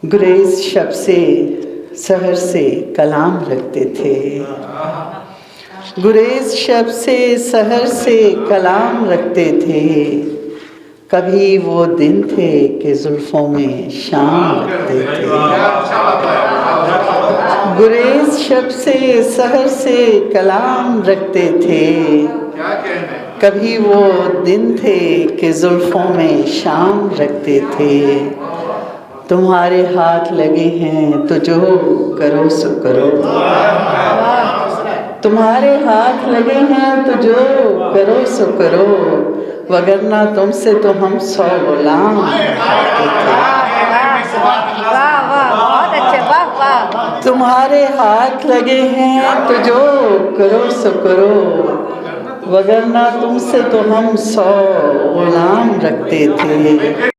गुरेज शब से सहर से कलाम रखते थे। गुरेज शब से सहर से कलाम रखते थे। कभी वो दिन थे कि जुल्फों में शाम रखते थे। गुरेज शब से सहर से कलाम रखते थे। कभी वो दिन थे कि जुल्फों में शाम रखते थे। तुम्हारे हाथ लगे हैं तो जो करो सो करो। तुम्हारे हाथ लगे हैं तो जो करो सो करो, वगरना तुमसे तो हम 100 गुलाम करते थे। वाह वाह, बहुत अच्छे, वाह वाह। तुम्हारे हाथ लगे हैं तो जो करो सो करो, वगरना तुमसे तो हम 100 गुलाम रखते थे।